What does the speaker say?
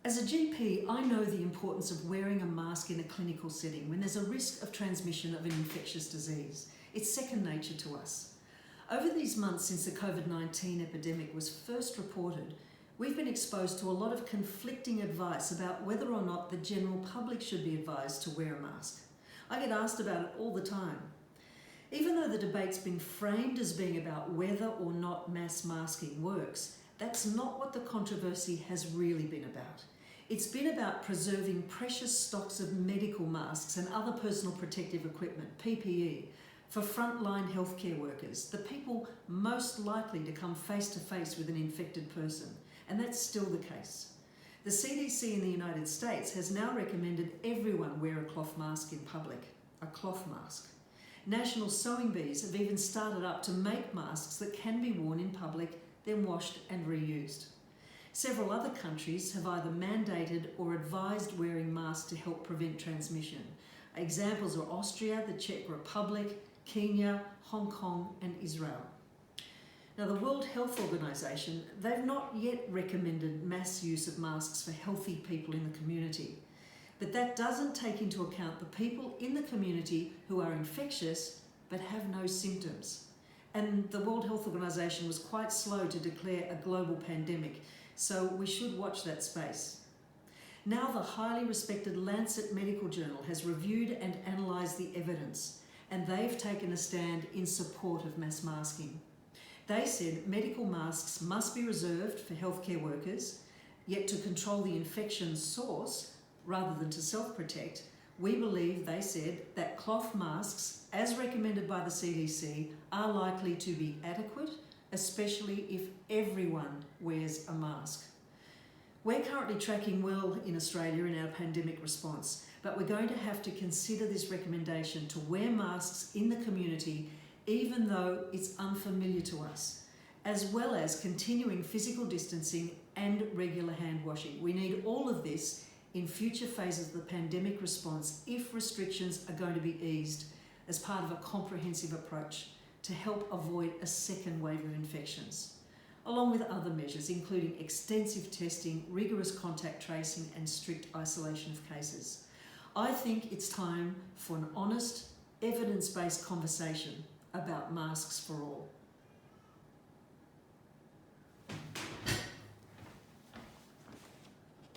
As a GP, I know the importance of wearing a mask in a clinical setting when there's a risk of transmission of an infectious disease. It's second nature to us. Over these months since the COVID-19 epidemic was first reported, we've been exposed to a lot of conflicting advice about whether or not the general public should be advised to wear a mask. I get asked about it all the time. Even though the debate's been framed as being about whether or not mass masking works, that's not what the controversy has really been about. It's been about preserving precious stocks of medical masks and other personal protective equipment, PPE, for frontline healthcare workers, the people most likely to come face to face with an infected person, and that's still the case. The CDC in the United States has now recommended everyone wear a cloth mask in public, a cloth mask. National sewing bees have even started up to make masks that can be worn in public, then washed and reused. Several other countries have either mandated or advised wearing masks to help prevent transmission. Examples are Austria, the Czech Republic, Kenya, Hong Kong and Israel. Now the World Health Organization, they've not yet recommended mass use of masks for healthy people in the community. But that doesn't take into account the people in the community who are infectious but have no symptoms. And the World Health Organization was quite slow to declare a global pandemic, so we should watch that space. Now the highly respected Lancet medical journal has reviewed and analysed the evidence, and they've taken a stand in support of mass masking. They said medical masks must be reserved for healthcare workers, yet to control the infection source, rather than to self-protect, we believe, they said, that cloth masks, as recommended by the CDC, are likely to be adequate, especially if everyone wears a mask. We're currently tracking well in Australia in our pandemic response, but we're going to have to consider this recommendation to wear masks in the community, even though it's unfamiliar to us, as well as continuing physical distancing and regular hand washing. We need all of this in future phases of the pandemic response if restrictions are going to be eased as part of a comprehensive approach to help avoid a second wave of infections, along with other measures including extensive testing, rigorous contact tracing and strict isolation of cases. I think it's time for an honest, evidence-based conversation about masks for all.